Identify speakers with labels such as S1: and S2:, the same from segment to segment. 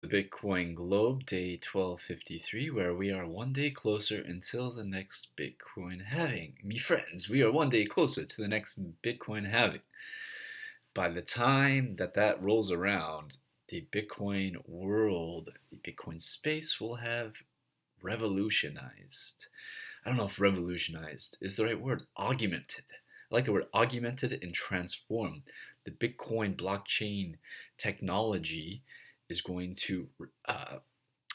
S1: The Bitcoin Globe, day 1253, where we are one day closer until the next Bitcoin halving. Me friends, we are one day closer to the next Bitcoin halving. By the time that rolls around, the Bitcoin world, the Bitcoin space will have revolutionized. I don't know if revolutionized is the right word. Augmented. I like the word augmented and transformed. The Bitcoin blockchain technology is going to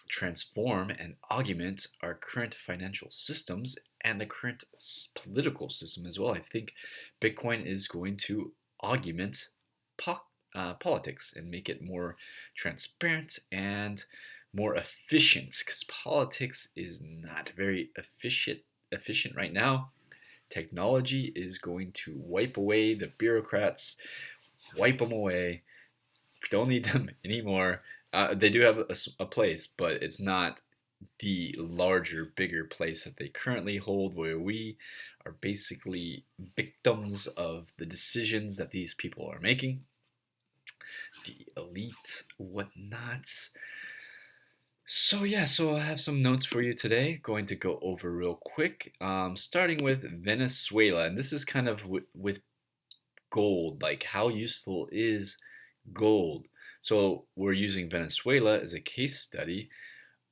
S1: transform and augment our current financial systems and the current political system as well. I think Bitcoin is going to augment politics and make it more transparent and more efficient because politics is not very efficient right now. Technology is going to wipe away the bureaucrats, wipe them away. We don't need them anymore. They do have a place, but it's not the larger, bigger place that they currently hold, where we are basically victims of the decisions that these people are making, the elite, whatnots. So yeah, so I have some notes for you today. Going to go over real quick. Starting with Venezuela, and this is kind of with gold. Like, how useful is gold? So we're using Venezuela as a case study.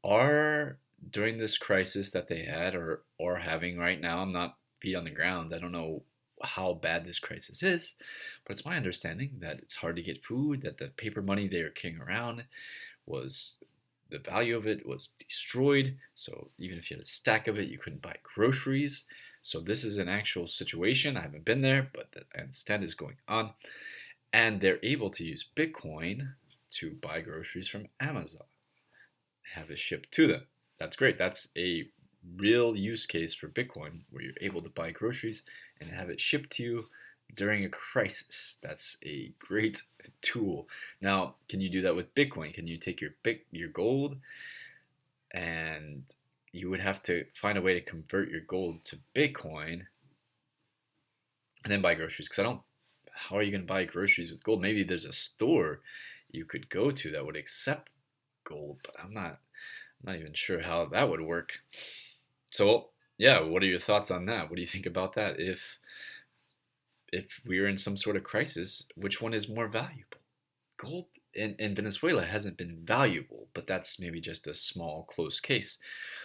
S1: Are during this crisis that they had or are having right now, I'm not feet on the ground. I don't know how bad this crisis is, but it's my understanding that it's hard to get food, that the paper money they are carrying around was the value of it was destroyed. So even if you had a stack of it, you couldn't buy groceries. So this is an actual situation. I haven't been there, but I understand is going on. And they're able to use Bitcoin to buy groceries from Amazon, have it shipped to them. That's great. That's a real use case for Bitcoin where you're able to buy groceries and have it shipped to you during a crisis. That's a great tool. Now, can you do that with Bitcoin? Can you take your gold and you would have to find a way to convert your gold to Bitcoin and then buy groceries? Because I don't. How are you going to buy groceries with gold? Maybe there's a store you could go to that would accept gold, but I'm not even sure how that would work. So yeah, what are your thoughts on that? What do you think about that? If we're in some sort of crisis, which one is more valuable? Gold in Venezuela hasn't been valuable, but that's maybe just a small close case.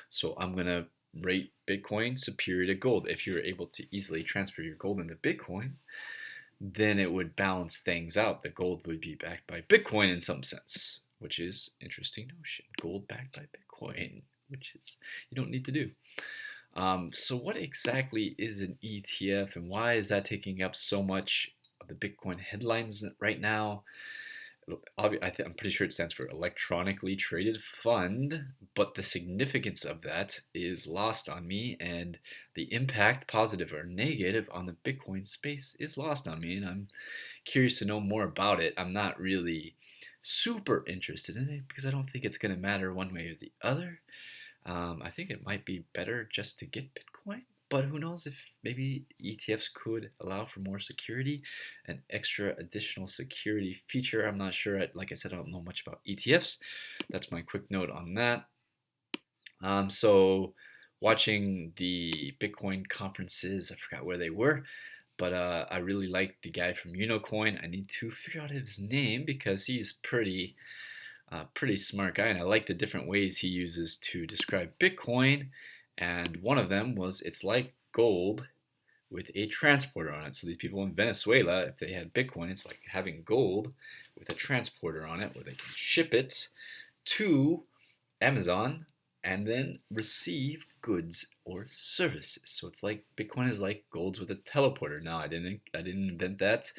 S1: So I'm gonna rate Bitcoin superior to gold. If you're able to easily transfer your gold into Bitcoin, then it would balance things out. The gold would be backed by Bitcoin in some sense, which is interesting notion. Gold backed by Bitcoin, which is you don't need to do. So what exactly is an ETF and why is that taking up so much of the Bitcoin headlines right now? I'm pretty sure it stands for electronically traded fund, but the significance of that is lost on me, and the impact, positive or negative, on the Bitcoin space is lost on me, and I'm curious to know more about it. I'm not really super interested in it because I don't think it's going to matter one way or the other. I think it might be better just to get Bitcoin, but who knows if maybe ETFs could allow for more security, an extra additional security feature. I'm not sure. Like I said, I don't know much about ETFs. That's my quick note on that. So watching the Bitcoin conferences, I forgot where they were, but I really like the guy from Unocoin. I need to figure out his name because he's pretty smart guy, and I like the different ways he uses to describe Bitcoin. And one of them was it's like gold with a transporter on it. So these people in Venezuela, if they had Bitcoin, it's like having gold with a transporter on it where they can ship it to Amazon and then receive goods or services. So it's like Bitcoin is like gold with a teleporter. Now I didn't invent that.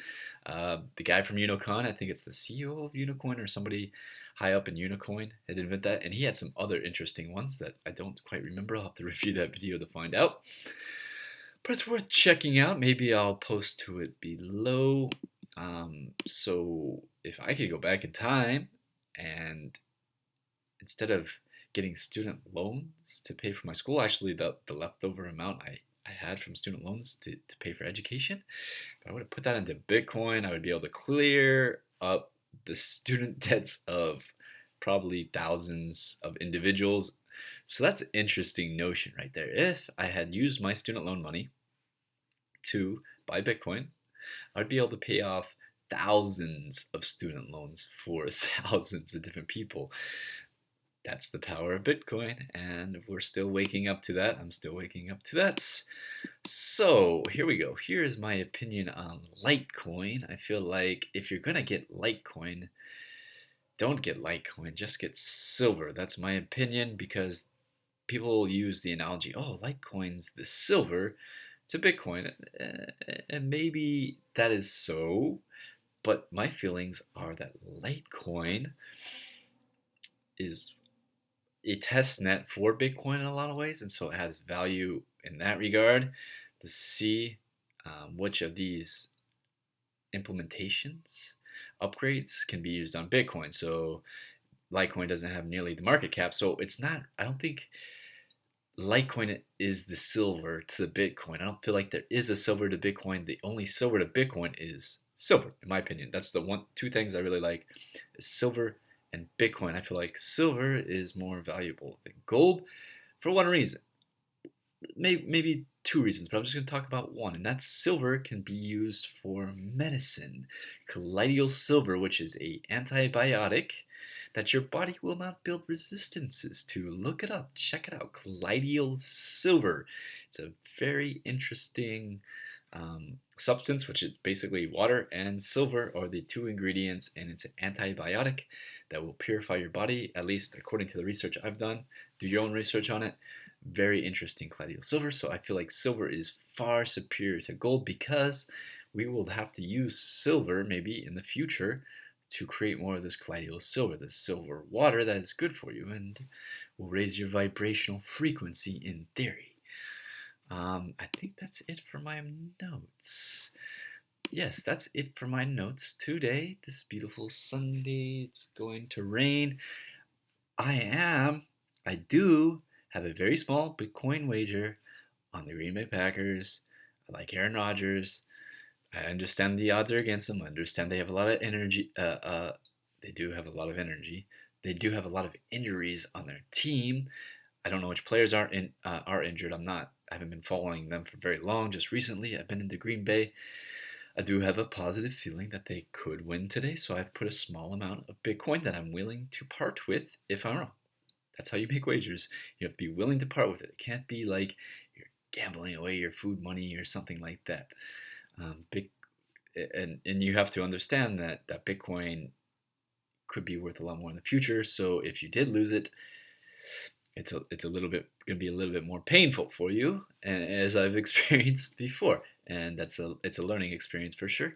S1: The guy from Unicoin, I think it's the CEO of Unicoin or somebody high up in Unicoin had invented that, and he had some other interesting ones that I don't quite remember. I'll have to review that video to find out. But it's worth checking out. Maybe I'll post to it below. So if I could go back in time and instead of getting student loans to pay for my school, actually the leftover amount I had from student loans to pay for education, if I would have put that into Bitcoin, I would be able to clear up the student debts of probably thousands of individuals. So that's an interesting notion right there. If I had used my student loan money to buy Bitcoin, I'd be able to pay off thousands of student loans for thousands of different people. That's the power of Bitcoin, and we're still waking up to that. I'm still waking up to that. So here we go. Here's my opinion on Litecoin. I feel like if you're gonna get Litecoin, don't get Litecoin, just get silver. That's my opinion because people use the analogy, oh, Litecoin's the silver to Bitcoin. And maybe that is so, but my feelings are that Litecoin is a test net for Bitcoin in a lot of ways, and so it has value in that regard to see which of these implementations, upgrades can be used on Bitcoin. So Litecoin doesn't have nearly the market cap, so it's not. I don't think Litecoin is the silver to the Bitcoin. I don't feel like there is a silver to Bitcoin. The only silver to Bitcoin is silver, in my opinion. That's the two things I really like: is silver and Bitcoin. I feel like silver is more valuable than gold for one reason. Maybe two reasons, but I'm just going to talk about one, and that's silver can be used for medicine. Colloidal silver, which is a antibiotic that your body will not build resistances to. Look it up, check it out. Colloidal silver. It's a very interesting substance, which is basically water and silver are the two ingredients, and it's an antibiotic that will purify your body, at least according to the research I've done. Do your own research on it. Very interesting colloidal silver. So I feel like silver is far superior to gold because we will have to use silver maybe in the future to create more of this colloidal silver, this silver water that is good for you and will raise your vibrational frequency in theory. I think that's it for my notes. Yes, that's it for my notes today. This beautiful Sunday. It's going to rain. I do have a very small Bitcoin wager on the Green Bay Packers. I like Aaron Rodgers. I understand the odds are against them. I understand they have a lot of energy. They do have a lot of energy. They do have a lot of injuries on their team. I don't know which players are injured. I haven't been following them for very long. Just recently, I've been into Green Bay. I do have a positive feeling that they could win today, so I've put a small amount of Bitcoin that I'm willing to part with if I'm wrong. That's how you make wagers. You have to be willing to part with it. It can't be like you're gambling away your food money or something like that. Big, and you have to understand that Bitcoin could be worth a lot more in the future. So if you did lose it, it's a little bit going to be a little bit more painful for you, and as I've experienced before. And it's a learning experience for sure.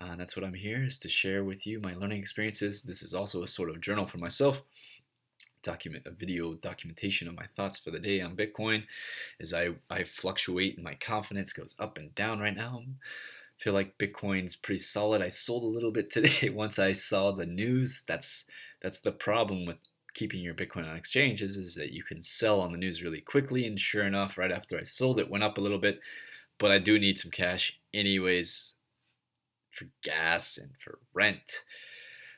S1: That's what I'm here is to share with you my learning experiences. This is also a sort of journal for myself. A video documentation of my thoughts for the day on Bitcoin as I fluctuate and my confidence goes up and down right now. I feel like Bitcoin's pretty solid. I sold a little bit today once I saw the news. That's the problem with keeping your Bitcoin on exchanges is that you can sell on the news really quickly, and sure enough, right after I sold it went up a little bit, but I do need some cash anyways for gas and for rent.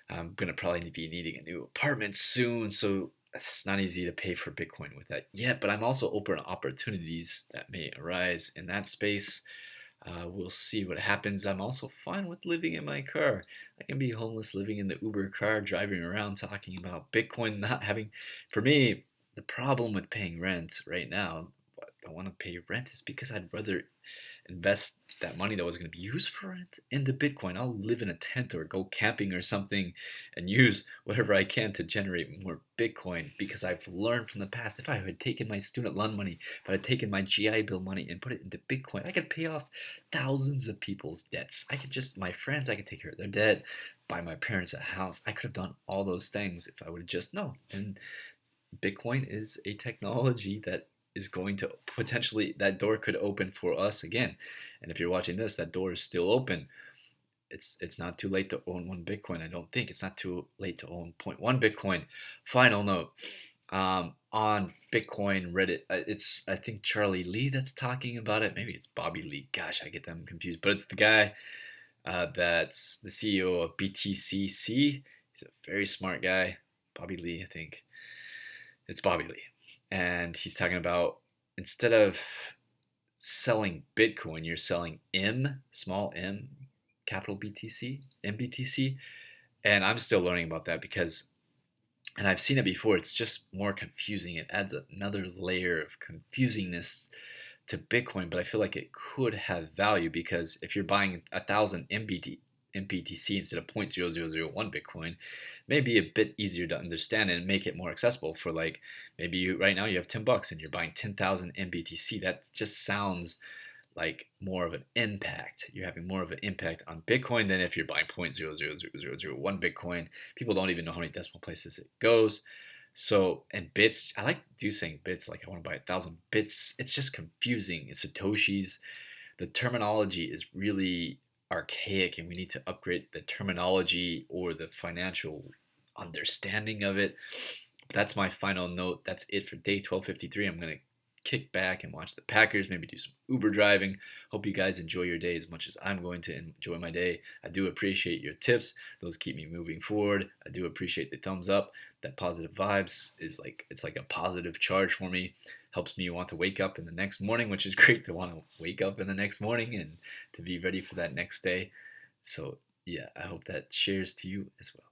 S1: I'm going to probably be needing a new apartment soon, so it's not easy to pay for Bitcoin with that yet, but I'm also open to opportunities that may arise in that space. We'll see what happens. I'm also fine with living in my car. I can be homeless living in the Uber car, driving around talking about Bitcoin, not having. For me, the problem with paying rent right now, I don't want to pay rent, is because I'd rather invest that money that was going to be used for rent into Bitcoin. I'll live in a tent or go camping or something and use whatever I can to generate more Bitcoin because I've learned from the past. If I had taken my student loan money, if I had taken my GI Bill money and put it into Bitcoin, I could pay off thousands of people's debts. My friends, I could take care of their debt, buy my parents a house. I could have done all those things if I would have just known. And Bitcoin is a technology that is going to potentially, that door could open for us again. And if you're watching this, that door is still open. It's not too late to own one Bitcoin. I don't think it's not too late to own 0.1 Bitcoin. Final note on Bitcoin Reddit. It's I think Charlie Lee that's talking about it. Maybe it's Bobby Lee. Gosh, I get them confused. But it's the guy that's the CEO of BTCC. He's a very smart guy. Bobby Lee, I think. It's Bobby Lee. And he's talking about instead of selling Bitcoin, you're selling small m, capital BTC, MBTC. And I'm still learning about that because, and I've seen it before, it's just more confusing. It adds another layer of confusingness to Bitcoin, but I feel like it could have value because if you're buying 1,000 MBTC instead of 0.0001 Bitcoin, it may be a bit easier to understand and make it more accessible for like maybe right now you have $10 and you're buying 10,000 MBTC. That just sounds like more of an impact. You're having more of an impact on Bitcoin than if you're buying 0.000001 Bitcoin. People don't even know how many decimal places it goes. So, and bits, I like do saying bits, like I want to buy 1,000 bits. It's just confusing. It's Satoshis. The terminology is really archaic, and we need to upgrade the terminology or the financial understanding of it. That's my final note. That's it for day 1253. I'm going to kick back and watch the Packers, maybe do some Uber driving. Hope you guys enjoy your day as much as I'm going to enjoy my day. I do appreciate your tips. Those keep me moving forward. I do appreciate the thumbs up. That positive vibes is like, it's like a positive charge for me. Helps me want to wake up in the next morning, which is great to want to wake up in the next morning and to be ready for that next day. So yeah, I hope that shares to you as well.